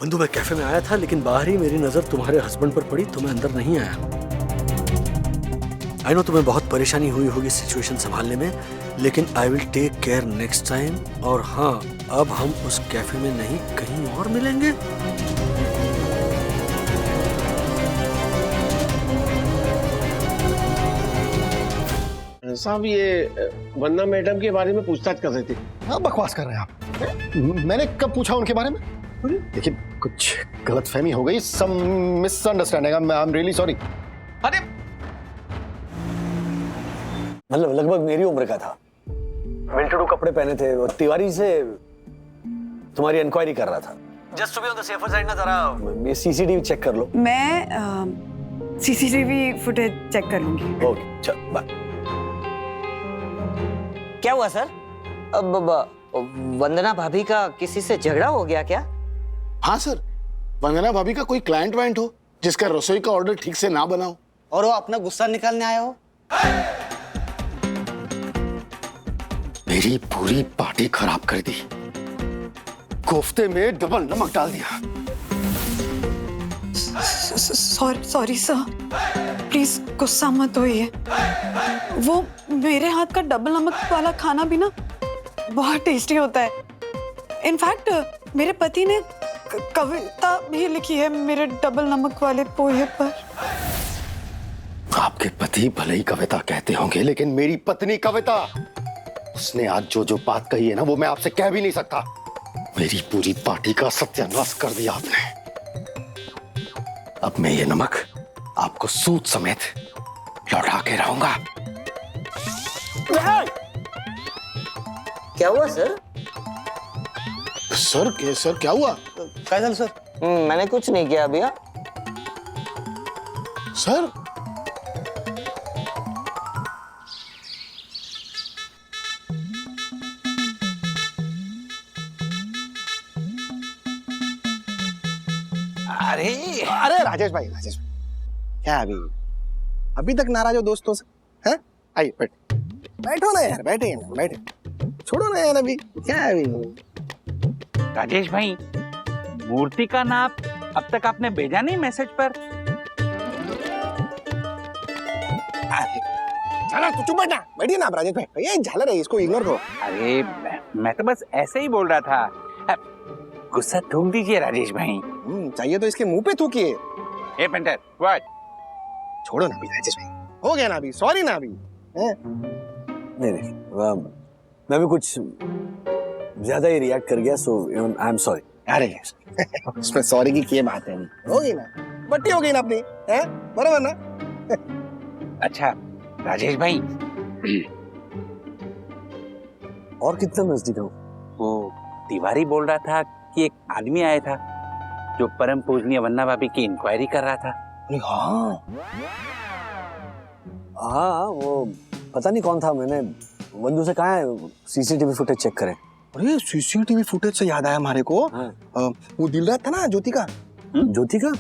बंधु मैं कैफे में आया था, लेकिन बाहर ही मेरी नजर तुम्हारे हस्बैंड पर पड़ी तो मैं अंदर नहीं आया। आई नो तुम्हें बहुत परेशानी हुई होगी सिचुएशन संभालने में, लेकिन I will take care next time. और हाँ, अब हम उस कैफे में नहीं कहीं और मिलेंगे। साहब ये वंदना मैडम के बारे में पूछताछ कर रहे थे। हाँ, बकवास कर रहे हैं आप। मैंने कब पूछा उनके बारे में? देखिए कुछ गलतफहमी हो गई, some misunderstanding. I am really sorry. अरे मतलब लगभग मेरी उम्र का था, वेल टू डू कपड़े पहने थे, और तिवारी से तुम्हारी इंक्वायरी कर रहा था। Just to be on the safer side ना, जरा ये सीसीटीवी चेक कर लो। मैं सीसीटीवी फुटेज चेक कर लूंगी। ओके चल बाय। क्या हुआ सर? अब वंदना भाभी का किसी से झगड़ा हो गया क्या? हाँ सर, वंदना भाभी का कोई क्लाइंट वाइंट हो जिसका रसोई का ऑर्डर ठीक से ना बना हो और वो अपना गुस्सा निकालने आया हो। मेरी पूरी पार्टी खराब कर दी, कोफ्ते में डबल नमक डाल दिया। सॉरी सर, प्लीज गुस्सा मत होइए। वो मेरे हाथ का डबल नमक वाला खाना भी ना बहुत टेस्टी होता है। इनफैक्ट मेरे पति ने कविता भी लिखी है मेरे डबल नमक वाले पोहे पर। आपके पति भले ही कविता कहते होंगे, लेकिन मेरी पत्नी कविता, उसने आज जो जो बात कही है ना, वो मैं आपसे कह भी नहीं सकता। मेरी पूरी पार्टी का सत्यानाश कर दिया आपने। अब मैं ये नमक आपको सूद समेत लौटा के रहूंगा। क्या हुआ सर? सर क्या हुआ? Castle sir? मैंने कुछ नहीं किया भैया। सर अरे राजेश भाई क्या अभी तक नाराज हो दोस्तों से? हैं? आइए बैठो ना यार, बैठे छोड़ो ना यार, अभी क्या है अभी? राजेश भाई, मूर्ति का नाप अब तक आपने भेजा नहीं मैसेज पर? चला तू चुप बैठना, बैठिए ना आप राजेश भाई। ये झालर है, इसको इग्नोर करो। अरे मैं तो बस ऐसे ही बोल रहा था। गुस्सा थूक दीजिए राजेश भाई। चाहिए तो इसके मुंह पे थूकिए। ए पेंटर, व्हाट? छोड़ो ना अभी राजेश भाई, हो गया ना अभी, सॉरी ना अभी। नहीं मैं भी कुछ ज्यादा ही रिएक्ट कर गया, सो आई एम सॉरी। अरे इसमें सॉरी की क्या बात है, होगी ना, बट्टी हो गई ना अपनी, हैं? बराबर ना? अच्छा राजेश भाई, और कितना नजदीक हूँ? वो तिवारी बोल रहा था कि एक आदमी आया था जो परम पूजनीय वंदना भाभी की इंक्वायरी कर रहा था। हाँ वो पता नहीं कौन था। मैंने बंधु से कहा है सीसीटीवी फुटेज चेक करें। अरे सीसीटीवी फुटेज से याद आया हमारे को। वो दिलराज था ना, ज्योति का। ज्योति का?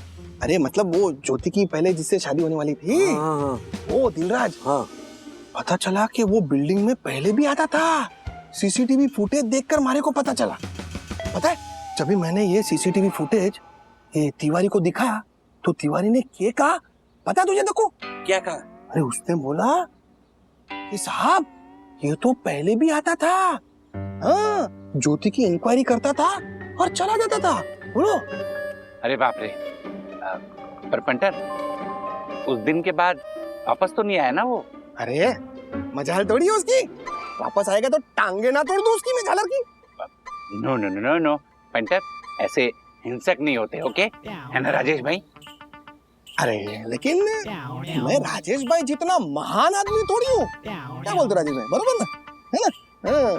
अरे मतलब वो ज्योति की पहले जिससे शादी होने वाली थी। हाँ। वो दिलराज। हाँ। पता चला कि वो बिल्डिंग में पहले भी आता था। सीसीटीवी फुटेज देखकर हमारे को पता चला। पता है, जब भी मैंने ये सीसीटीवी फुटेज ये तिवारी को दिखाया तो तिवारी ने क्या कहा पता तुझे? देखो क्या कहा? अरे उसने बोला कि साहब ये तो पहले भी आता था, हाँ, ज्योति की इंक्वायरी करता था और चला जाता था। बोलो। अरे बाप रे। पर पेंटर, उस दिन के बाद वापस तो नहीं आया ना वो? अरे मजाल थोड़ी है उसकी, वापस आएगा तो टांगे ना तोड़ दूं उसकी मैं झालर की। No no no no painter, ऐसे हिंसक नहीं होते, ओके? है ना राजेश भाई? अरे लेकिन मैं राजेश भाई जितना महान आदमी थोड़ी हूँ। क्या बोलते राजेश भाई, बरोबर ना? है ना? हाँ।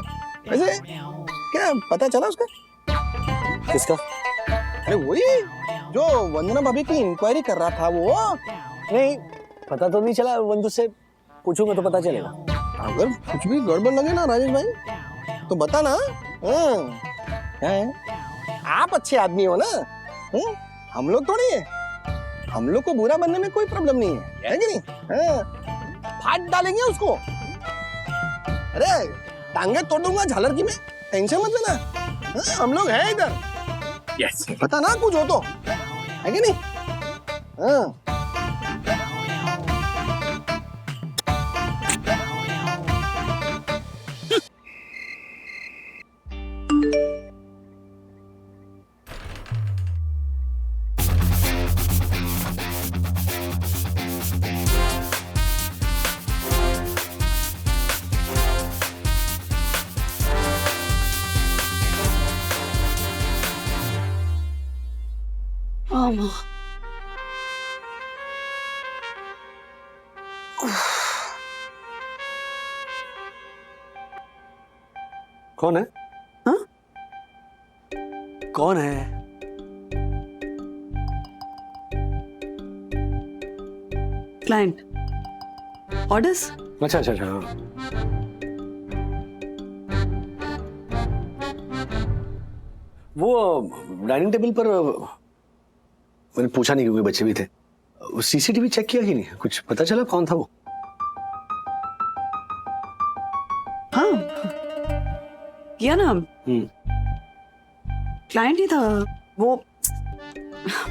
वैसे क्या पता चला उसका? किसका? अरे वही जो वंदना भाभी की इंक्वायरी कर रहा था वो। नहीं पता तो नहीं चला, बंधु से पूछूंगा तो पता चलेगा। अगर कुछ भी गड़बड़ लगे ना राजेश भाई तो बता ना। क्या है, आप अच्छे आदमी हो ना, हम लोग थोड़ी है। हम लोग को बुरा बनने में कोई प्रॉब्लम नहीं है कि नहीं? फाड़ डालेंगे उसको। अरे टांगे तोड़ दूंगा झालर की मैं, टेंशन मत लेना। हम लोग हैं इधर। यस पता ना कुछ हो तो, है कि नहीं? हाँ। कौन है? हाँ? कौन है? Client orders. अच्छा अच्छा अच्छा, हाँ। वो डाइनिंग टेबल पर मैंने पूछा नहीं क्योंकि बच्चे भी थे। सीसीटीवी चेक किया कि नहीं? कुछ पता चला कौन था वो? हाँ किया ना, क्लाइंट ही था वो।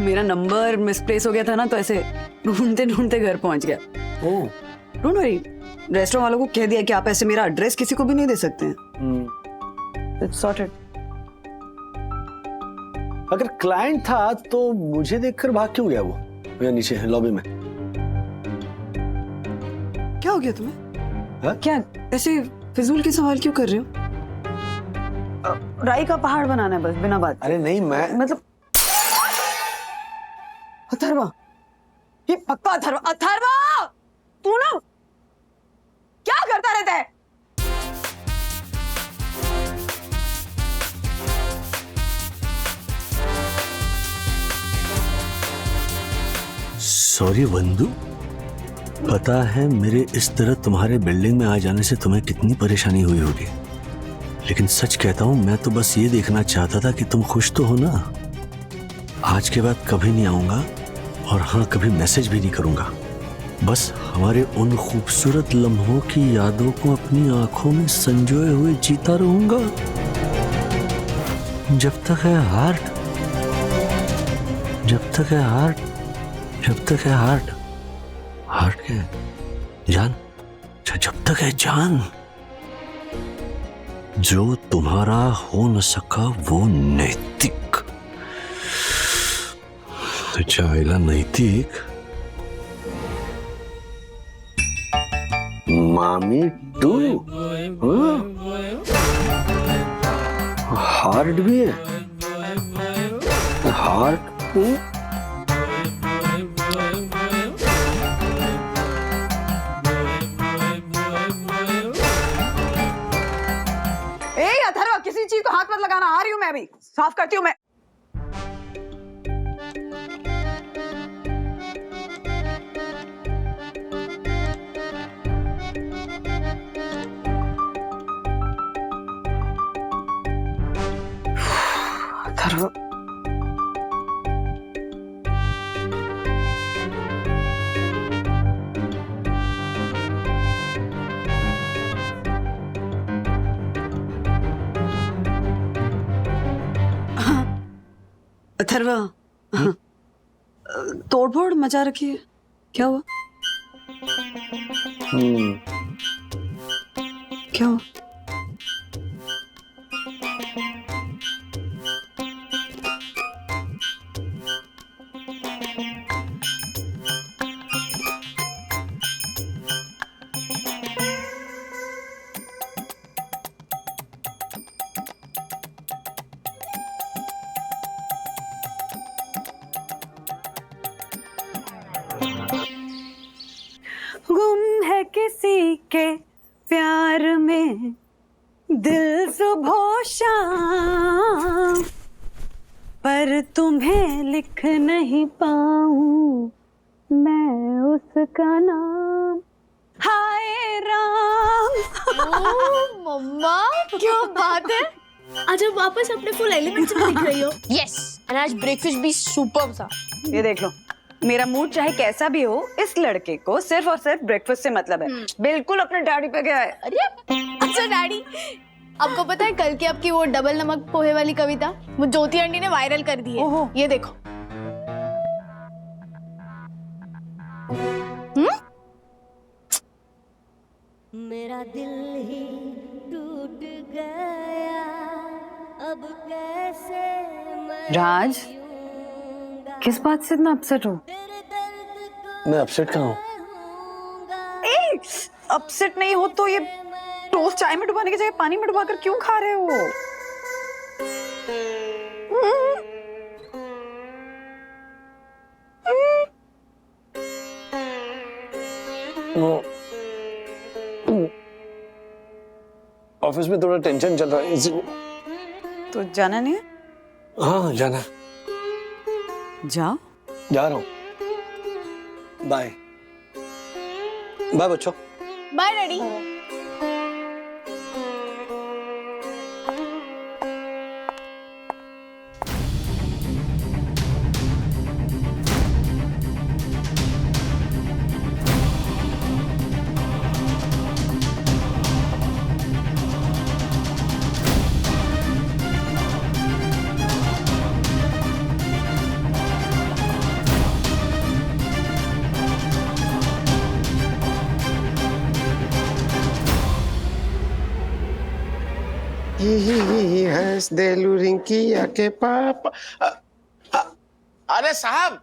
मेरा नंबर मिसप्लेस हो गया था ना, तो ऐसे ढूंढते ढूंढते घर पहुंच गया। ओह, डोंट वरी, रेस्टोरेंट वालों को कह दिया कि आप ऐसे मेरा एड्रेस किसी को भी नहीं दे सकते हैं। It's sorted. अगर क्लाइंट था तो मुझे देखकर भाग क्यों गया वो? या नीचे लॉबी में? क्या हो गया तुम्हें? हाँ? क्या ऐसे फिजूल के सवाल क्यों कर रहे हो? राई का पहाड़ बनाना है बस, बिना बात। अरे नहीं, मैं मतलब अथर्वा, ये पक्का अथर्वा। अथर्वा, तू ना क्या करता रहता है? सॉरी वंदू, पता है मेरे इस तरह तुम्हारे बिल्डिंग में आ जाने से तुम्हें कितनी परेशानी हुई होगी, लेकिन सच कहता हूं मैं तो बस ये देखना चाहता था कि तुम खुश तो हो ना। आज के बाद कभी नहीं आऊंगा, और हाँ कभी मैसेज भी नहीं करूंगा। बस हमारे उन खूबसूरत लम्हों की यादों को अपनी आंखों में संजोए हुए जीता रहूंगा जब तक है हार्ट, जब तक है हार्ट, जब तक है हार्ट। हार्ट के जान, जब तक है जान। जो तुम्हारा हो न सका वो नैतिक, चाइला नैतिक। मामी टू हार्ट भी है, हार्ट अथर्वा, किसी चीज को हाथ मत लगाना। आ रही हूं मैं, अभी साफ करती हूँ मैं। अथर्वा, अथर्वा, तोड़फोड़ मचा रखी है, क्या हुआ? क्या हुआ? गुम है किसी के प्यार में दिल सुबह शाम, पर तुम्हें लिख नहीं पाऊं मैं उसका नाम। हाय राम। मम्मा क्या बात है, आज आप वापस अपने फुल एलिमेंट्स में दिख रही हो। यस, और आज ब्रेकफास्ट भी सुपर्ब था। ये देख लो, मेरा मूड चाहे कैसा भी हो, इस लड़के को सिर्फ और सिर्फ ब्रेकफास्ट से मतलब है। बिल्कुल अपने डैडी पे गया है। अरे अच्छा डैडी, आपको पता है कल की आपकी वो डबल नमक पोहे वाली कविता वो ज्योति आंटी ने वायरल कर दी है। ये देखो। मेरा दिल ही टूट गया अब कैसे राज, किस बात से इतना अपसेट हो? मैं अपसेट कहाँ हूँ? अपसेट नहीं हो तो ये टोस्ट चाय में डुबाने की जगह पानी में डुबाकर क्यों खा रहे हो? ऑफिस में थोड़ा टेंशन चल रहा है तो जाना नहीं है? हाँ जाना है। जाओ। जा रहा हूँ। बाय बाय बच्चों। Bye daddy. हंस देलू रिंकिया के पापा। अरे साहब,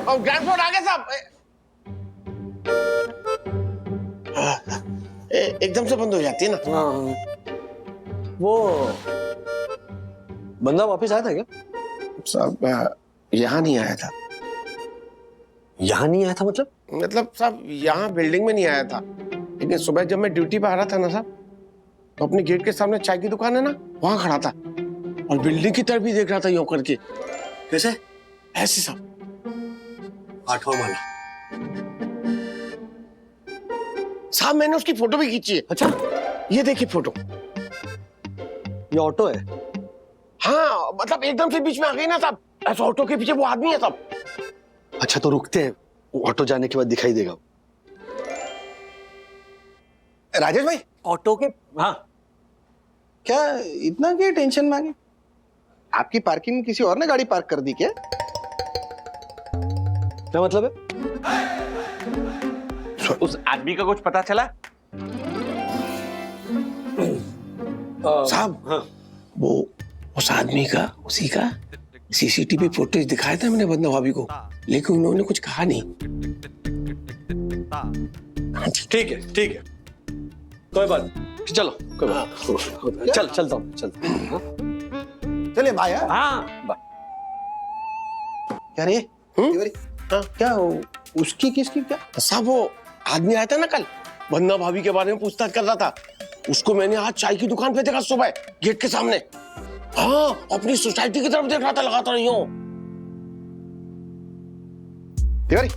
और ग्रैंडफोर्ड आ गए साहब। एकदम से बंद हो जाती है ना। हाँ वो बंदा वापस आया था क्या? साहब यहाँ नहीं आया था। यहाँ नहीं आया था मतलब? मतलब साहब यहाँ बिल्डिंग में नहीं आया था, लेकिन सुबह जब मैं ड्यूटी पे आ रहा था ना साहब, तो अपने गेट के सामने चाय की दुकान है ना, वहां खड़ा था और बिल्डिंग की तरफ भी देख रहा था यूं करके। कैसे? ऐसे साहब। 8वां माला। साहब मैंने उसकी फोटो भी खींची है। अच्छा ये देखिए फोटो। ये ऑटो है? हाँ मतलब एकदम से बीच में आ गई ना साहब, ऐसा ऑटो के पीछे वो आदमी है साहब। अच्छा तो रुकते हैं, ऑटो जाने के बाद दिखाई देगा। राजेश भाई ऑटो के। हाँ क्या इतना क्या टेंशन में आ गई? आपकी पार्किंग में किसी और ने गाड़ी पार्क कर दी क्या? क्या मतलब है? उस आदमी का कुछ पता चला? साहब हाँ। वो उस आदमी का, उसी का सीसीटीवी फुटेज दिखाया था मैंने वंदना भाभी को, लेकिन उन्होंने कुछ कहा नहीं। ठीक है ठीक है, कोई बात नहीं, चलो कोई बात नहीं। चल चलता हूँ चलिए भाई। हाँ क्या रे हाँ? क्या उसकी किसकी क्या? साहब वो आदमी आया था ना कल, वंदना भाभी के बारे में पूछताछ कर रहा था, उसको मैंने आज चाय की दुकान पे देखा सुबह गेट के सामने। हाँ अपनी सोसाइटी की तरफ देख रहा था लगातार यूं। तिवारी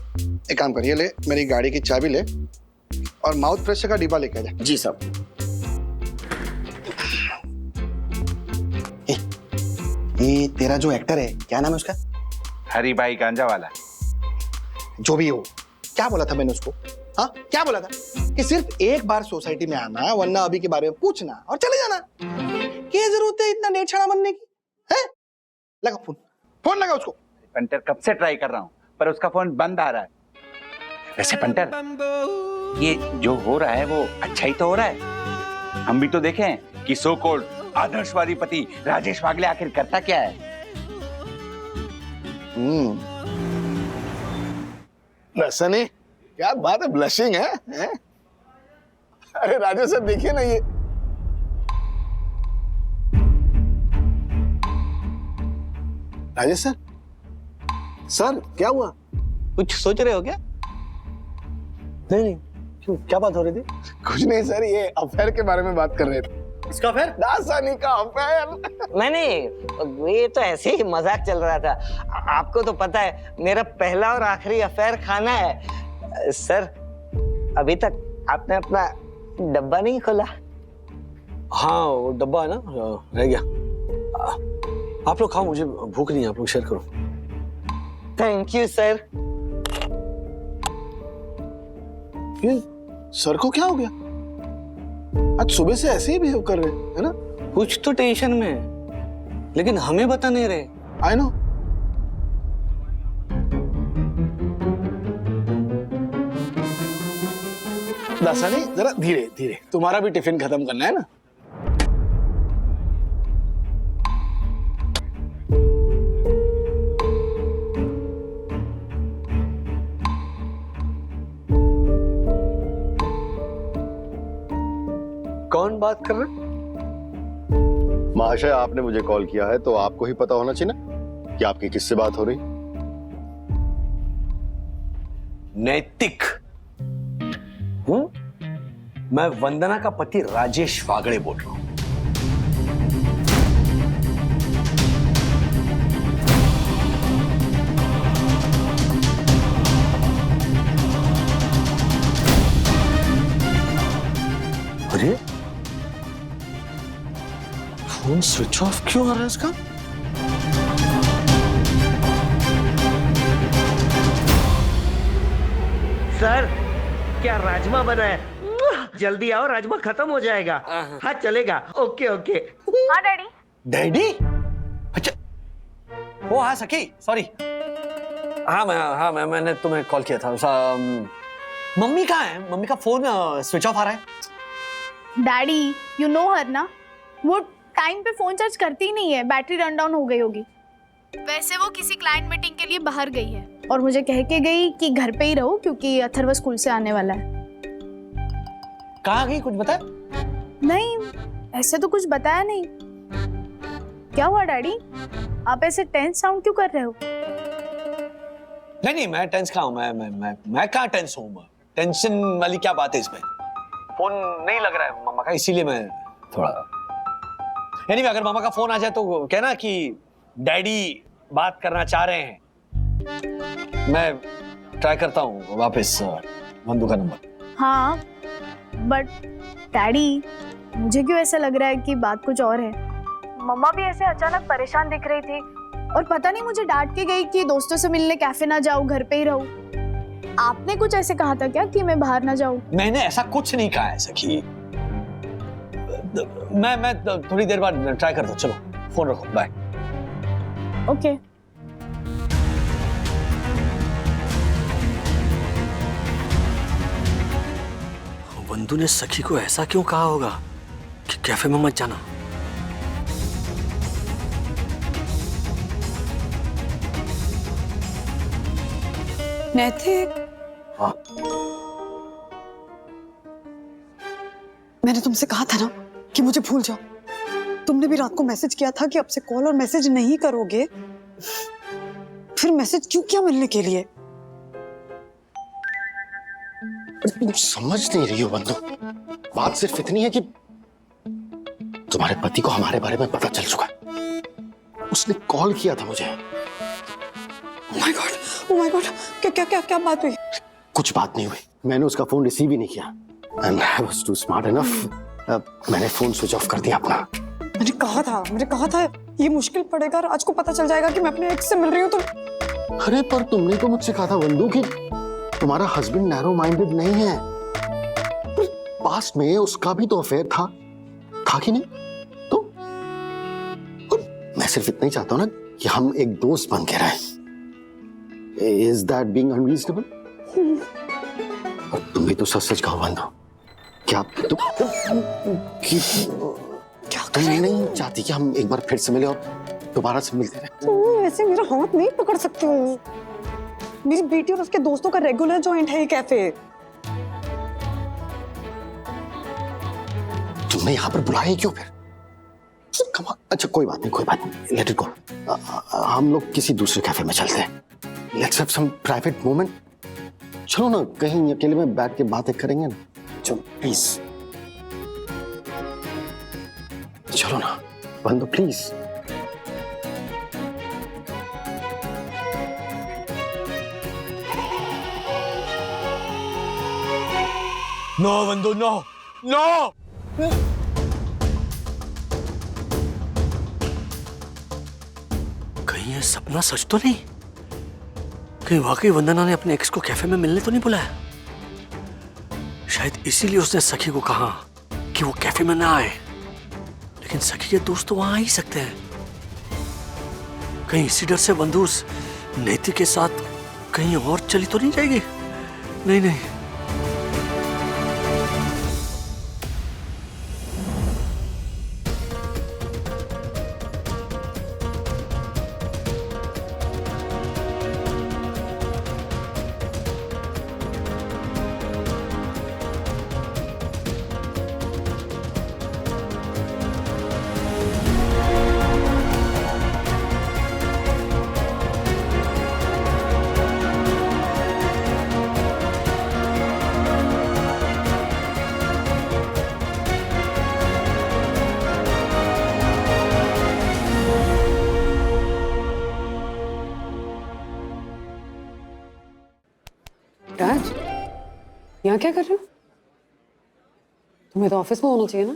एक काम करिए, ले मेरी गाड़ी की चाबी ले और माउथ फ्रेशर का डिब्बा लेके आ जा। जी साहब। ये तेरा जो एक्टर है क्या नाम है उसका? हरी भाई गांजा वाला। जो भी हो, क्या बोला था मैंने उसको? हाँ क्या बोला था कि सिर्फ एक बार सोसाइटी में आना, वरना अभी के बारे में पूछना और चले जाना। क्या जरूरत है इतना नेछड़ा बनने की? है लगा फोन, फोन लगा उसको। पंटर कब से ट्राई कर रहा हूँ पर उसका फोन बंद आ रहा है। वैसे पंटर ये जो हो रहा है वो अच्छा ही तो हो रहा है। हम भी तो देखें कि सो कॉल्ड आदर्शवादी पति राजेश वागले आखिर करता क्या है। सनी क्या बात है, ब्लशिंग है? अरे राजेश सर देखिए ना ये। राजेश सर, सर क्या हुआ? कुछ सोच रहे हो क्या? नहीं नहीं, क्यों क्या बात हो रही थी? कुछ नहीं सर, ये अफेयर के बारे में बात कर रहे थे। इसका अफेयर? दासानी का अफेयर। नहीं ये तो ऐसे ही मजाक चल रहा था। आपको तो पता है मेरा पहला और आखिरी अफेयर खाना है। सर अभी तक आपने अपना डब्बा नहीं खोला। हाँ वो डब्बा है ना, रह गया। आप लोग खाओ, मुझे भूख नहीं है, आप लोग शेयर करो। Thank you sir. ये सर को क्या हो गया? आज सुबह से ऐसे ही बिहेव कर रहे हैं, है ना? कुछ तो टेंशन में है, लेकिन हमें बता नहीं रहे। I know. दर्शनी जरा धीरे धीरे, तुम्हारा भी टिफिन खत्म करना है ना। कौन बात कर रहे? महाशय, आपने मुझे कॉल किया है तो आपको ही पता होना चाहिए ना कि आपकी किससे बात हो रही। नैतिक मैं वंदना का पति राजेश वागड़े बोल रहा हूं। अरे फोन स्विच ऑफ क्यों आ रहा है इसका? सर, क्या राजमा बना है? जल्दी आओ, राजमा खत्म हो जाएगा। हाँ चलेगा। Okay okay. हाँ डैडी। डैडी? अच्छा, वो हाँ सखी, सॉरी। मैंने तुम्हें कॉल किया था। मम्मी कहाँ है? मम्मी का फोन स्विच ऑफ आ रहा है। डैडी, यू नो हर ना, वो टाइम पे फोन चार्ज करती ही नहीं है, बैटरी रन डाउन हो गई होगी। वैसे वो किसी क्लाइंट मीटिंग के लिए बाहर गई है और मुझे कह के गई कि घर पे ही रहो क्योंकि अथर्व स्कूल से आने वाला है। कहाँ गई, कुछ बताया? नहीं, ऐसे तो कुछ बताया नहीं। क्या हुआ डैडी, आप ऐसे टेंस साउंड क्यों कर रहे हो? नहीं, मैं टेंस कहाँ हूँ? मैं कहाँ टेंस हूँ? टेंशन वाली क्या बात है इसमें? फोन नहीं लग रहा है मामा का, इसीलिए मैं थोड़ा। यानी अगर मामा का फोन आ जाए तो कहना कि डैडी बात करना चाह रहे हैं। मैं ट्राई करता हूँ वापस बंधु का नंबर। हाँ, बट डैडी, मुझे क्यों ऐसा लग रहा है कि बात कुछ और है। मम्मा भी ऐसे अचानक परेशान दिख रही थी और पता नहीं मुझे डांट के गई कि दोस्तों से मिलने कैफे ना जाऊं, घर पे ही रहूं। आपने कुछ ऐसे कहा था क्या कि मैं बाहर ना जाऊं? मैंने ऐसा कुछ नहीं कहा है सखी। मैं थोड़ी देर बाद ट्राई करता हूँ। चलो फोन रखो, बाय। ओके। बंधु ने सखी को ऐसा क्यों कहा होगा कि कैफे में मत जाना? नैतिक, हाँ। मैंने तुमसे कहा था ना कि मुझे भूल जाओ। तुमने भी रात को मैसेज किया था कि अब से कॉल और मैसेज नहीं करोगे। फिर मैसेज क्यों किया मिलने के लिए? तुम समझ नहीं रही हो बंधु। बात सिर्फ इतनी है कि तुम्हारे पति को हमारे बारे में पता चल चुका है। उसने कॉल किया था मुझे। ओह माय गॉड, क्या बात हुई? कुछ बात नहीं हुई, मैंने उसका फोन रिसीव ही नहीं किया। And I was too smart enough। मैंने फोन स्विच ऑफ कर दिया अपना। मैंने कहा था ये मुश्किल पड़ेगा। राज को पता चल जाएगा कि मैं अपने एक्स से मिल रही हूँ तो। अरे पर तुमने तो मुझसे कहा था बंधु कि तुम्हारा हस्बैंड नैरो माइंडेड नहीं है। पास्ट में उसका भी तो अफेयर था कि नहीं? तो मैं सिर्फ इतना ही चाहता हूं ना कि हम एक दोस्त बन के रहें। Is that being unreasonable? और तुम भी तो सच कहो बंधु। क्या तुम नहीं चाहती कि हम एक बार फिर से मिले और दोबारा से मिलते रहे? ऐसे मेरा हाथ नहीं पकड़ सकती हूँ। मेरी बेटी और उसके दोस्तों का रेगुलर जॉइंट है ये कैफे। तुमने यहाँ पर बुलाया क्यों फिर? अच्छा कोई बात नहीं, लेट इट गो। हम लोग किसी दूसरे कैफे में चलते हैं। Let's have some private moment. चलो ना, कहीं अकेले में बैठ के बातें करेंगे ना। चलो प्लीज, चलो ना बंधु प्लीज। नो बंधु, नो। कहीं ये सपना सच तो नहीं? कहीं वाकई वंदना ने अपने एक्स को कैफे में मिलने तो नहीं बुलाया? शायद इसीलिए उसने सखी को कहा कि वो कैफे में ना आए। लेकिन सखी के दोस्त तो वहां आ ही सकते हैं। कहीं इसी डर से बंधु उस नेति के साथ कहीं और चली तो नहीं जाएगी? नहीं नहीं, राज, यहाँ क्या कर रहे हो? तुम्हें तो ऑफिस में होना चाहिए ना।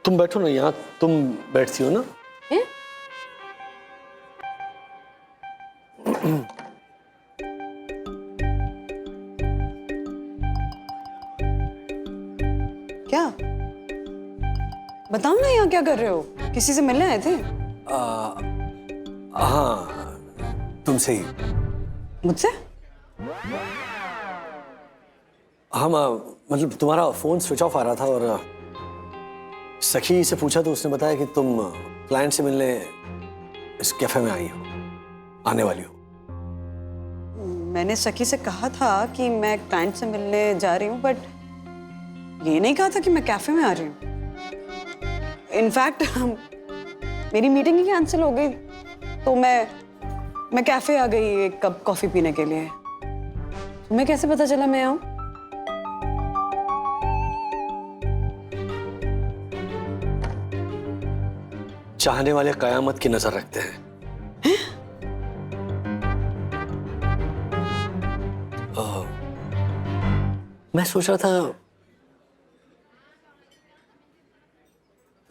तुम बैठो ना, यहाँ तुम बैठती हो ना। हैं? क्या? बताओ ना, यहाँ क्या कर रहे हो? किसी से मिलने आए थे? हाँ, तुमसे ही। मुझसे? हाँ मतलब तुम्हारा फोन स्विच ऑफ आ रहा था और सखी से पूछा तो उसने बताया कि तुम क्लाइंट से मिलने इस कैफे में आई हो, आने वाली हो। मैंने सखी से कहा था कि मैं क्लाइंट से मिलने जा रही हूँ, बट ये नहीं कहा था कि मैं कैफे में आ रही हूँ। इनफैक्ट मेरी मीटिंग ही कैंसिल हो गई, तो मैं कैफे आ गई एक कप कॉफी पीने के लिए। तुम्हें कैसे पता चला मैं आऊं? चाहने वाले कयामत की नजर रखते हैं। मैं सोच रहा था,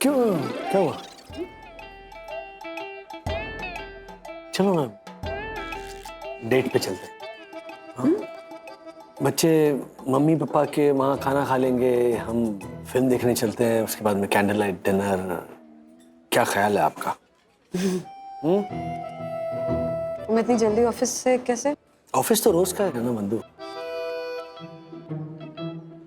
क्यों, क्या हुआ? चलो ना, डेट पे चलते हैं। हाँ? बच्चे मम्मी पापा के वहाँ खाना खा लेंगे, हम फिल्म देखने चलते हैं, उसके बाद में कैंडल लाइट डिनर। क्या ख्याल है आपका? तुम इतनी जल्दी ऑफिस से कैसे? ऑफिस तो रोज का है ना बंधु।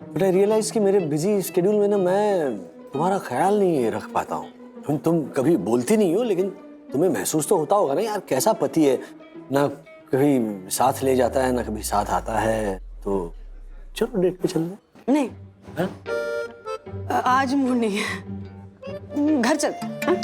बट आई रियलाइज कि मेरे बिजी स्केड्यूल में ना मैं तुम्हारा ख्याल नहीं रख पाता हूँ। तुम कभी बोलती नहीं हो, लेकिन तुम्हें महसूस तो होता होगा ना यार, कैसा पति है, ना कभी साथ ले जाता है ना कभी साथ आता है। तो चलो डेट पे चलते। नहीं, हाँ? आज मूड नहीं है, घर चलते हैं। हाँ?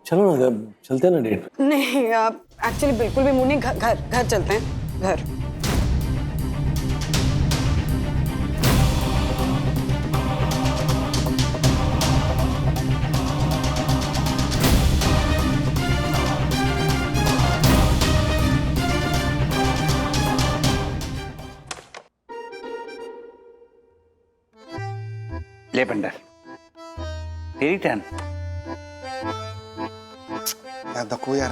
चलो ना, चलते हैं ना डेट पे। नहीं, आप एक्चुअली बिल्कुल भी मूड नहीं। घर चलते हैं, घर। ले बंडर, तेरी टर्न। यार दक्कू यार,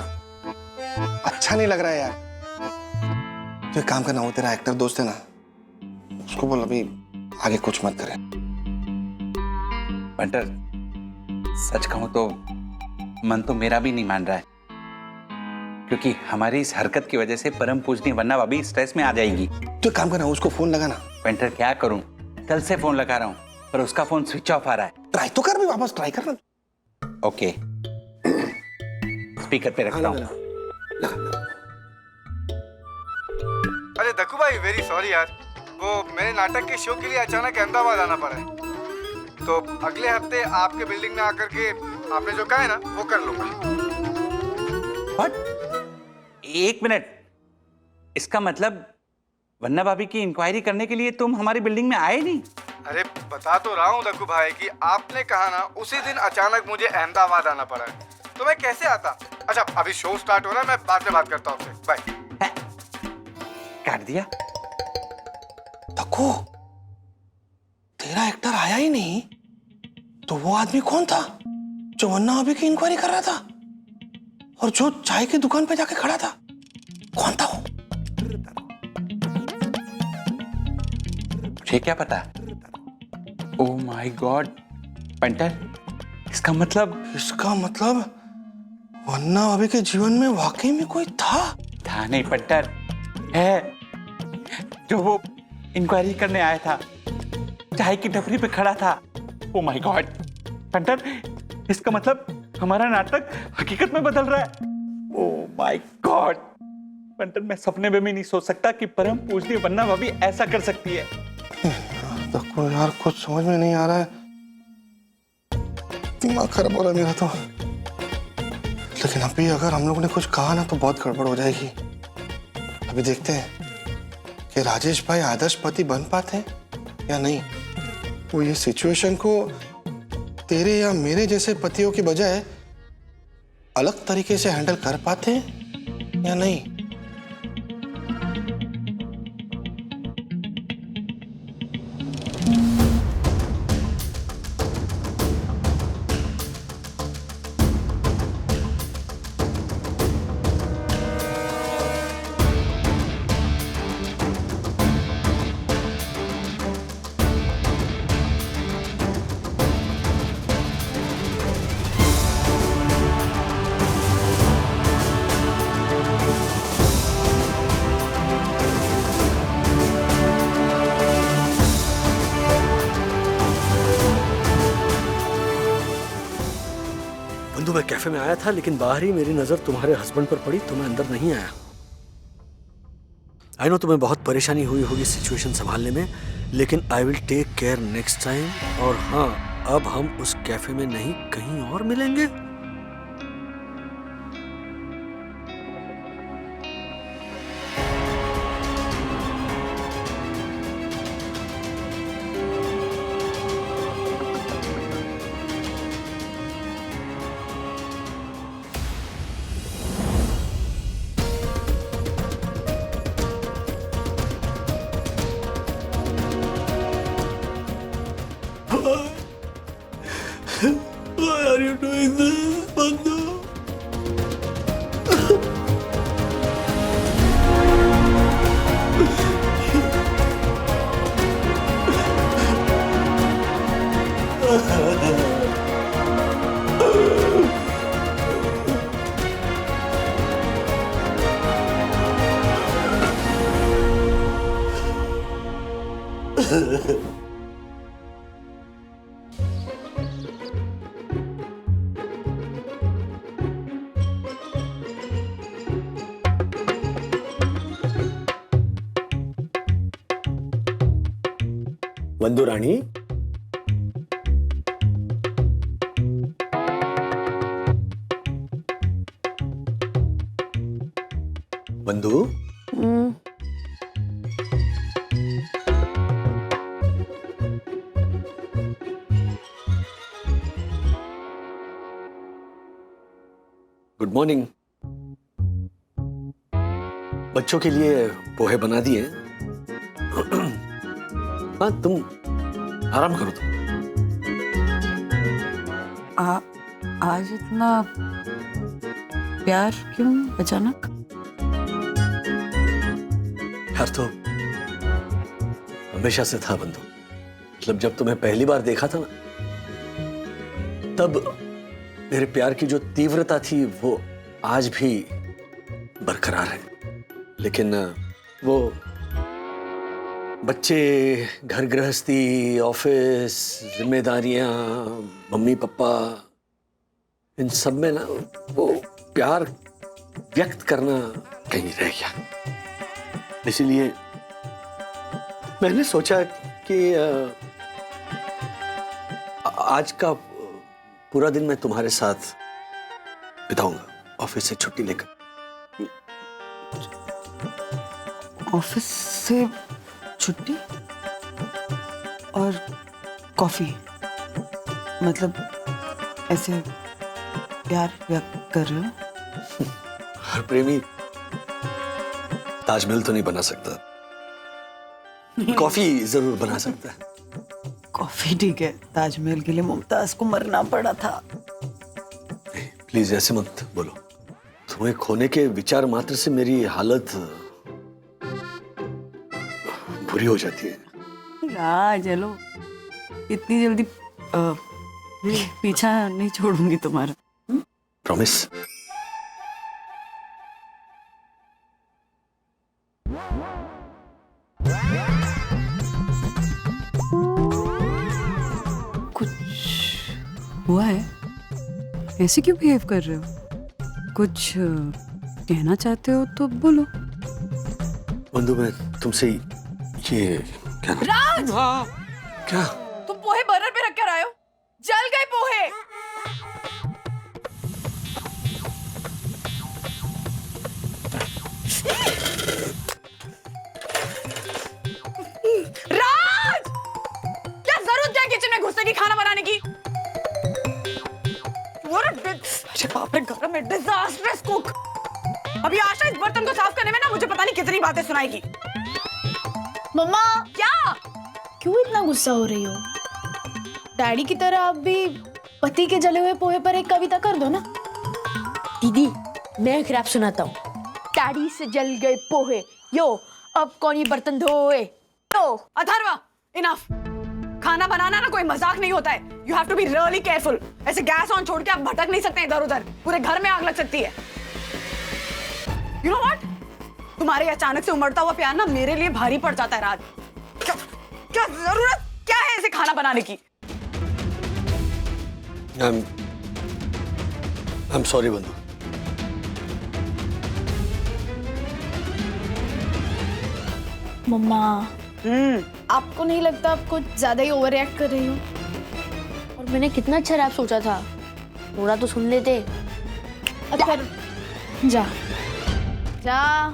अच्छा नहीं लग रहा है यार। तो एक काम करना, वो तेरा एक्टर दोस्त है ना, उसको बोल अभी आगे कुछ मत करे। बंडर, सच कहूं तो मन तो मेरा भी नहीं मान रहा है, क्योंकि हमारी इस हरकत की वजह से परम पूजनी वन्ना भाभी स्ट्रेस में आ जाएगी। तो एक काम करना, उसको फोन लगाना। बंडर क्या करूं, कल से फोन लगा रहा हूं पर उसका फोन स्विच ऑफ आ रहा है। ट्राई तो कर भी, वापस ट्राई करना। ओके, स्पीकर पे रखता हूं। अरे दक्कू भाई, वेरी सॉरी यार, वो मेरे नाटक के शो के लिए अचानक अहमदाबाद आना पड़ा है, तो अगले हफ्ते आपके बिल्डिंग में आकर के आपने जो कहा है ना वो कर लूंगा। व्हाट? एक मिनट, इसका मतलब वन्ना भाभी की इंक्वायरी करने के लिए तुम हमारी बिल्डिंग में आए नहीं? अरे बता तो रहा हूँ दक्कू भाई कि आपने कहा ना, उसी दिन अचानक मुझे अहमदाबाद आना पड़ा है, तो मैं कैसे आता। अच्छा अभी शो स्टार्ट हो रहा है, मैं बाद में बात करता हूँ आपसे, बाय। काट दिया। दक्कू, तेरा एक्टर आया ही नहीं, तो वो आदमी कौन था जो वन्ना अभी की इंक्वायरी कर रहा था और जो चाय की दुकान पे जाके खड़ा था? कौन था वो? मुझे क्या पता। ओह माय गॉड पंटर, इसका मतलब वन्ना अभी के जीवन में वाकई में कोई था नहीं पंटर, है जो वो इंक्वायरी करने आया था, चाय की टपरी पे खड़ा था। ओह माय गॉड पंटर, इसका मतलब हमारा नाटक हकीकत में बदल रहा है। ओह माय गॉड पंटर, मैं सपने में भी नहीं सोच सकता कि परम पूजनीय वन्ना भाभी ऐसा कर सकती है। तो कोई यार कुछ समझ में नहीं आ रहा है, दिमाग खराब हो रहा है मेरा तो। लेकिन अभी अगर हम लोगों ने कुछ कहा ना तो बहुत गड़बड़ हो जाएगी। अभी देखते हैं कि राजेश भाई आदर्श पति बन पाते हैं या नहीं। वो ये सिचुएशन को तेरे या मेरे जैसे पतियों की बजाय अलग तरीके से हैंडल कर पाते हैं या नहीं। बंधु, मैं कैफे में आया था लेकिन बाहर ही मेरी नजर तुम्हारे हस्बैंड पर पड़ी तो मैं अंदर नहीं आया। आई नो तुम्हें बहुत परेशानी हुई होगी सिचुएशन संभालने में, लेकिन I will take care next time. और हाँ, अब हम उस कैफे में नहीं कहीं और मिलेंगे। Why are you doing this, Bandhu? बंधु रानी, बंधु, गुड मॉर्निंग। बच्चों के लिए पोहे बना दिए। हाँ, तुम आराम करो। तुम आज इतना प्यार क्यों अचानक? यार तो हमेशा से था बंधु। मतलब जब तुम्हें पहली बार देखा था ना, तब मेरे प्यार की जो तीव्रता थी वो आज भी बरकरार है। लेकिन वो बच्चे, घर गृहस्थी, ऑफिस, जिम्मेदारियां, मम्मी पापा, इन सब में ना वो प्यार व्यक्त करना कहीं रह गया। इसीलिए मैंने सोचा कि आज का पूरा दिन मैं तुम्हारे साथ बिताऊंगा, ऑफिस से छुट्टी लेकर। ऑफिस से छुट्टी और कॉफी, मतलब ऐसे प्यार व्यक्त कर रहे हो? हर प्रेमी ताजमहल तो नहीं बना सकता, कॉफी जरूर बना सकता है। कॉफी ठीक है, ताजमहल के लिए मुमताज को मरना पड़ा था। प्लीज ऐसे मत बोलो। तुम्हें खोने के विचार मात्र से मेरी हालत बुरी हो जाती है। राज हेलो, इतनी जल्दी पीछा नहीं छोड़ूंगी तुम्हारा। प्रॉमिस। कुछ हुआ है? ऐसे क्यों बिहेव कर रहे हो? कुछ कहना चाहते हो तो बोलो। बंधु, मैं तुमसे ये क्या राज! क्या? तुम पोहे बर्नर पे रख कर आए हो? जल गए पोहे। राज! क्या जरूरत है किचन में घुसने की, खाना बनाने की? अरे बाप रे, घर में डिजास्टरस कुक। अभी आशा इस बर्तन को साफ करने में ना मुझे पता नहीं कितनी बातें सुनाएगी। मम्मा, क्या? क्यों इतना गुस्सा हो रही हो? डैडी की तरह आप भी पति के जले हुए पोहे पर एक कविता कर दो ना। दीदी, मैं एक रैप सुनाता हूँ। डैडी से जल गए पोहे, यो अब कौन ये बर्तन धोए। तो अथर्वा, इनफ। खाना बनाना ना कोई मजाक नहीं होता है। You have to be really careful. ऐसे गैस ऑन छोड़ के आप भटक नहीं सकते इधर उधर, पूरे घर में आग लग सकती है। यू नो व्हाट, तुम्हारे अचानक से उमड़ता हुआ प्यार ना मेरे लिए भारी पड़ जाता है राज। क्या जरूरत क्या है ऐसे खाना बनाने की? I'm sorry बंधु। मम्मा, आपको नहीं लगता आप कुछ ज्यादा ही ओवर रिएक्ट कर रही हो? और मैंने कितना अच्छा रैप सोचा था, थोड़ा तो सुन लेते। अच्छा, जा जा।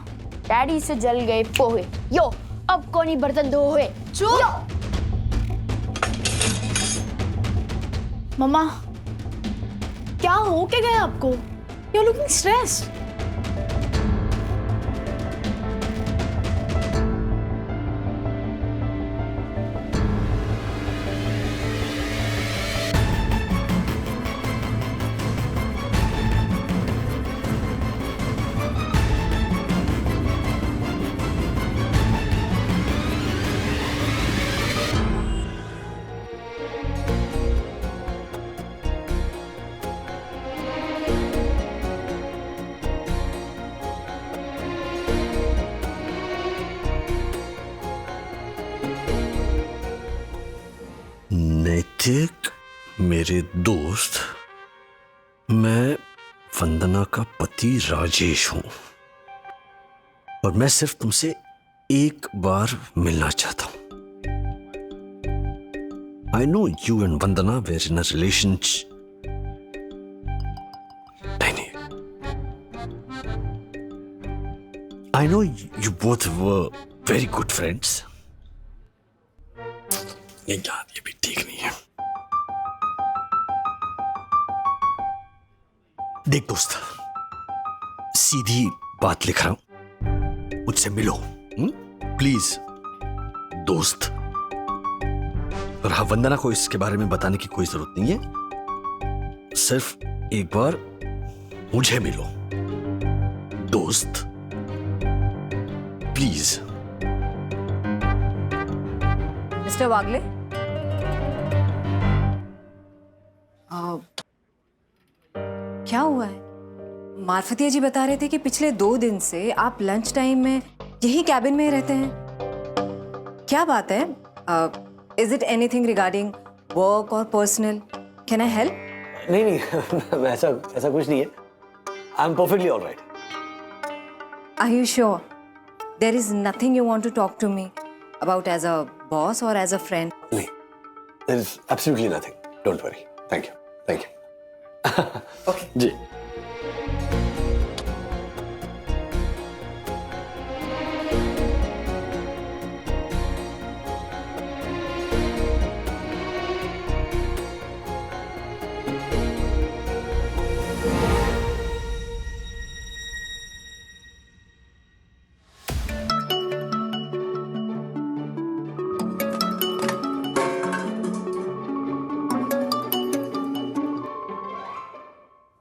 डैडी से जल गए पोहे, यो अब कौन ही बर्तन धोए। चुप। मम्मा, क्या हो क्या गया आपको? You are looking stressed. Naitik, मेरे दोस्त, मैं वंदना का पति राजेश हूं और मैं सिर्फ तुमसे एक बार मिलना चाहता हूं। I know you and Vandana were in a relationship. नहीं, I know you both were very good friends. ये भी ठीक नहीं है। देख दोस्त, सीधी बात लिख रहा हूं, मुझसे मिलो प्लीज दोस्त। और हाँ, वंदना को इसके बारे में बताने की कोई जरूरत नहीं है। सिर्फ एक बार मुझे मिलो दोस्त, प्लीज। मिस्टर वागले, क्या हुआ है? मार्फतिया जी बता रहे थे कि पिछले 2 दिन से आप लंच टाइम में यही कैबिन में ही रहते हैं। क्या बात है? Is it anything regarding work और पर्सनल? Can I help? नहीं ऐसा कुछ नहीं है। I am perfectly alright. Are you sure? There is nothing you want to talk to me about as a boss और एज अ फ्रेंड? नहीं, there is absolutely nothing. Don't worry. Thank you. Okay जी।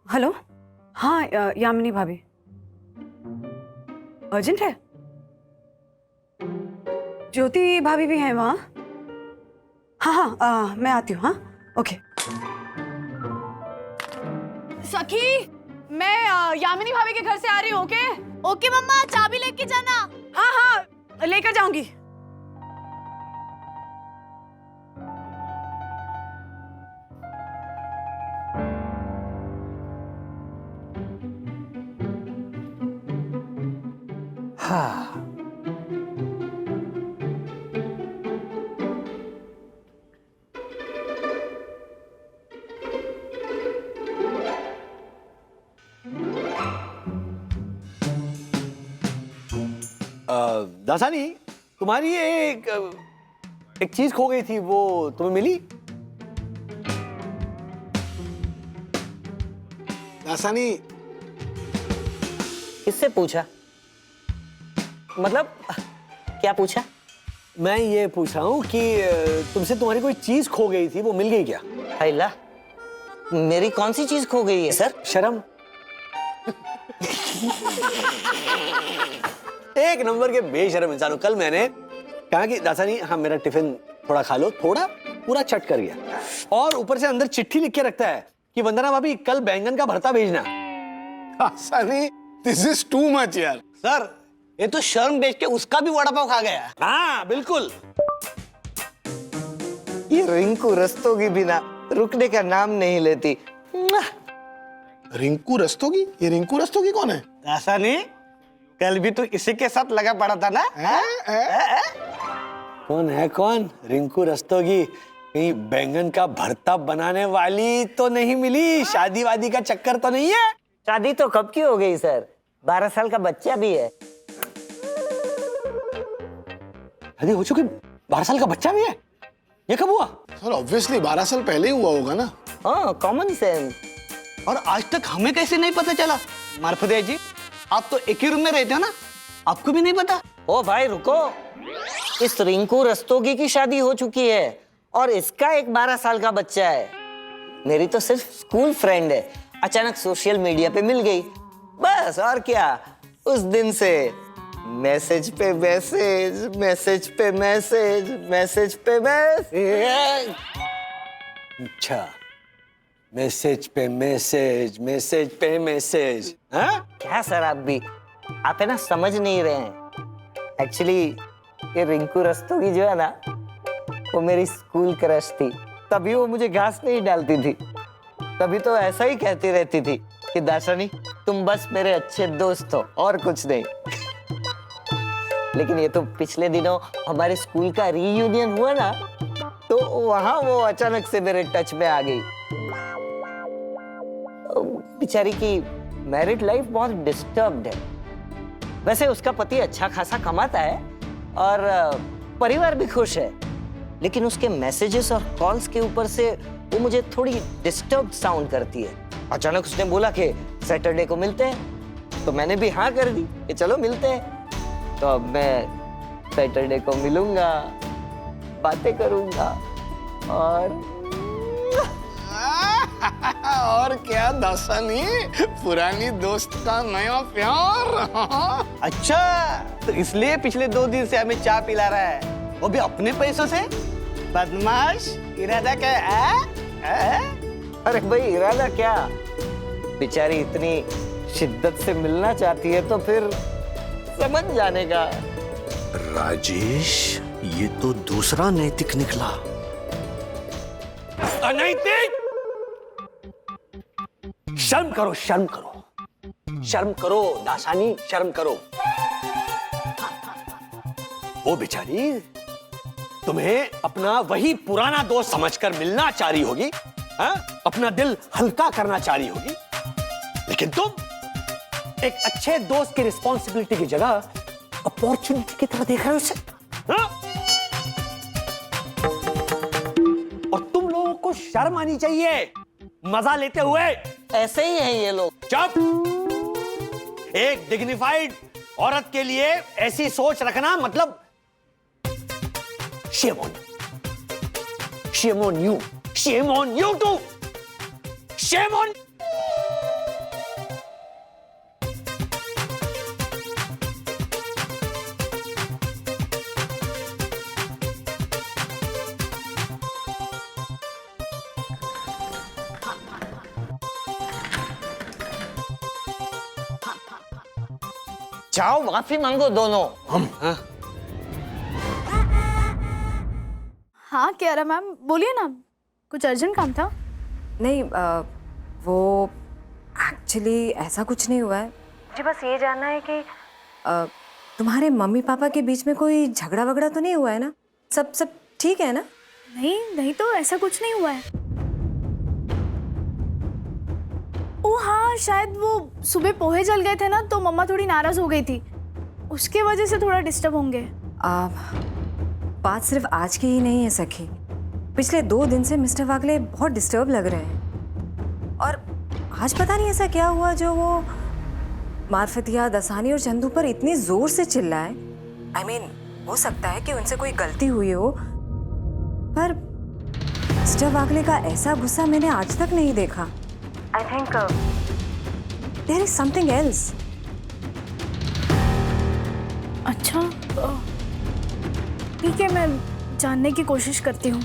Hello, हाँ यामिनी भाभी, urgent है? ज्योति भाभी भी हैं वहाँ? हाँ हाँ मैं आती हूँ। हाँ ओके। सखी, मैं यामिनी भाभी के घर से आ रही हूँ। ओके ओके मम्मा, चाबी लेके जाना। हाँ हाँ लेकर जाऊंगी। हाँ दासानी, तुम्हारी एक चीज खो गई थी, वो तुम्हें मिली? दासानी, किससे पूछा? मतलब क्या पूछा? मैं ये पूछ रहा हूँ कि तुमसे तुम्हारी कोई चीज खो गई थी, वो मिल गई क्या? अल्लाह, मेरी कौन सी चीज खो गई है सर? शर्म। एक नंबर के बेशर्म इंसान हो। कल मैंने कहा कि दासानी हाँ मेरा टिफिन थोड़ा खा लो, थोड़ा पूरा चट कर गया, और ऊपर से अंदर चिट्ठी लिख के रखता है कि वंदना भाभी कल बैंगन का भरता भेजना। Dasani, this is too much यार। सर ये तो शर्म देख के उसका भी वड़ा पाव खा गया। हाँ बिल्कुल। ये रिंकू रस्तोगी बिना रुकने का नाम नहीं लेती। रिंकू रस्तोगी? ये रिंकू रस्तोगी कौन है? ऐसा नहीं, कल भी तो इसी के साथ लगा पड़ा था ना? कौन है कौन? रिंकू रस्तोगी कहीं बैंगन का भरता बनाने वाली तो नहीं मिली? शादी वादी का चक्कर तो नहीं है? शादी तो कब की हो गई सर, 12 साल का बच्चा भी है। शादी हो चुकी, 12 साल का बच्चा भी है? ये कब हुआ? सर ऑब्वियसली 12 साल पहले ही हुआ होगा ना। हाँ कॉमन सेंस। और आज तक हमें कैसे नहीं पता चला? मार्फतिया जी, आप तो एक ही रूम में रहते हो ना, आपको भी नहीं पता? ओ भाई रुको, इस रिंकू रस्तोगी की शादी हो चुकी है और इसका एक 12 साल का बच्चा है। मेरी तो सिर्फ स्कूल फ्रेंड है, अचानक सोशल मीडिया पे मिल गई, बस। और क्या, उस दिन से मैसेज पे मैसेज, मैसेज पे मैसेज, मैसेज पे मैसेज। अच्छा, मैसेज पे मैसेज, मैसेज पे मैसेज। हाँ क्या सर आप भी, आप है ना समझ नहीं रहे हैं। एक्चुअली ये रिंकू रस्तोगी जो है ना, वो मेरी स्कूल क्रश थी। तभी वो मुझे घास नहीं डालती थी, तभी तो ऐसा ही कहती रहती थी कि दाशानी तुम बस मेरे अच्छे दोस्त हो और कुछ नहीं। लेकिन ये तो पिछले दिनों हमारे स्कूल का रीयूनियन हुआ ना, तो वहां वो अचानक से मेरे टच में आ गई। बेचारी की मैरिड लाइफ बहुत डिस्टर्ब्ड है। वैसे उसका पति अच्छा खासा कमाता है और परिवार भी खुश है, लेकिन उसके मैसेजेस और कॉल्स के ऊपर से वो मुझे थोड़ी डिस्टर्ब साउंड करती है। अचानक उसने बोला कि सैटरडे को मिलते हैं, तो मैंने भी हाँ कर दी कि चलो मिलते हैं। तो अब मैं सैटरडे को मिलूंगा, बातें करूंगा और क्या दासानी, पुरानी दोस्त का नया प्यार। अच्छा, तो इसलिए पिछले 2 दिन से हमें चाय पिला रहा है, वो भी अपने पैसों से? बदमाश, इरादा क्या है? अरे भाई इरादा क्या, बेचारी इतनी शिद्दत से मिलना चाहती है तो फिर समझ जाने का। राजेश, ये तो दूसरा नैतिक निकला। अनैतिक! शर्म करो, शर्म करो, शर्म करो दासानी, शर्म करो। वो बेचारी तुम्हें अपना वही पुराना दोस्त समझकर मिलना चाह रही होगी, हाँ? अपना दिल हल्का करना चाह रही होगी, लेकिन तुम एक अच्छे दोस्त की रिस्पॉन्सिबिलिटी की जगह अपॉर्चुनिटी की तरह देख रहे हो इसे, हाँ? और तुम लोगों को शर्म आनी चाहिए मजा लेते हुए। ऐसे ही हैं ये लोग। चुप! एक डिग्निफाइड औरत के लिए ऐसी सोच रखना मतलब shame on you, shame on you, shame on you too, shame on. जाओ माफी मांगो दोनों। हम हाँ कियारा मैम बोलिए ना, कुछ अर्जेंट काम था? नहीं वो एक्चुअली ऐसा कुछ नहीं हुआ है। मुझे बस ये जानना है कि तुम्हारे मम्मी पापा के बीच में कोई झगड़ा वगड़ा तो नहीं हुआ है ना? सब ठीक है ना? नहीं नहीं, तो ऐसा कुछ नहीं हुआ है। ओ हाँ, शायद वो सुबह पोहे जल गए थे ना, तो मम्मा थोड़ी नाराज हो गई थी, उसके वजह से थोड़ा डिस्टर्ब होंगे। बात सिर्फ आज की ही नहीं है सखी, पिछले 2 दिन से मिस्टर वागले बहुत डिस्टर्ब लग रहे हैं। और आज पता नहीं ऐसा क्या हुआ जो वो मार्फतिया, दसानी और चंदू पर इतनी जोर से चिल्लाए। I mean, हो सकता है कि उनसे कोई गलती हुई हो, पर मिस्टर वागले का ऐसा गुस्सा मैंने आज तक नहीं देखा। I think there is something else. अच्छा ठीक है, मैं जानने की कोशिश करती हूँ।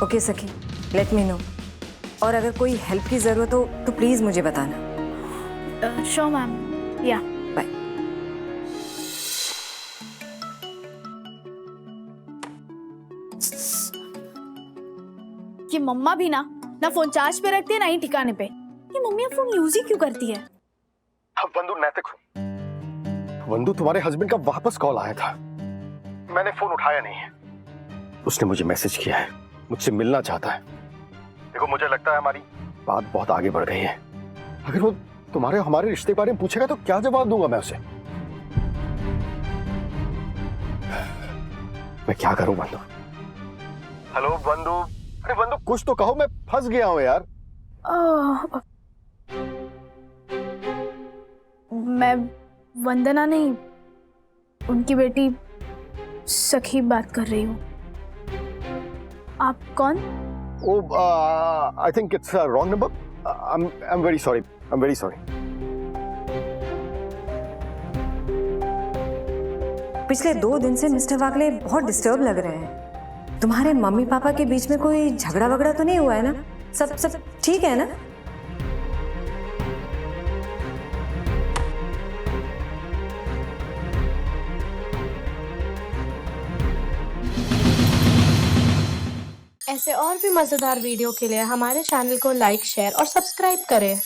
ओके सखी, लेट मी नो। और अगर कोई हेल्प की जरूरत हो तो प्लीज मुझे बताना। श्योर मैम, या बाय। ये मम्मा भी ना फोन चार्ज पे रखती है ना ही ठिकाने पे। ये मम्मी अब फोन यूज ही क्यों करती है? अब वंदु नैतिक हो। वंदु, तुम्हारे हस्बैंड का वापस कॉल आया था, मैंने फोन उठाया नहीं। उसने मुझे मैसेज किया है, मुझसे मिलना चाहता है। देखो, मुझे लगता है हमारी बात बहुत आगे बढ़ गई है। अगर वो तुम्हारे हमारे रिश्ते के बारे में पूछेगा तो क्या जवाब दूंगा मैं उसे? मैं क्या करूं वंदु? हेलो वंदु, अरे वंदु कुछ तो कहो, मैं फंस गया हूं यार। मैं वंदना नहीं, उनकी बेटी सखी बात कर रही हूँ। आप कौन? I think it's wrong number. I am very sorry, I am very sorry. पिछले 2 दिन से मिस्टर वागले बहुत डिस्टर्ब लग रहे हैं। तुम्हारे मम्मी पापा के बीच में कोई झगड़ा वगड़ा तो नहीं हुआ है ना? सब ठीक है ना? ऐसे और भी मजेदार वीडियो के लिए हमारे चैनल को लाइक, शेयर और सब्सक्राइब करें।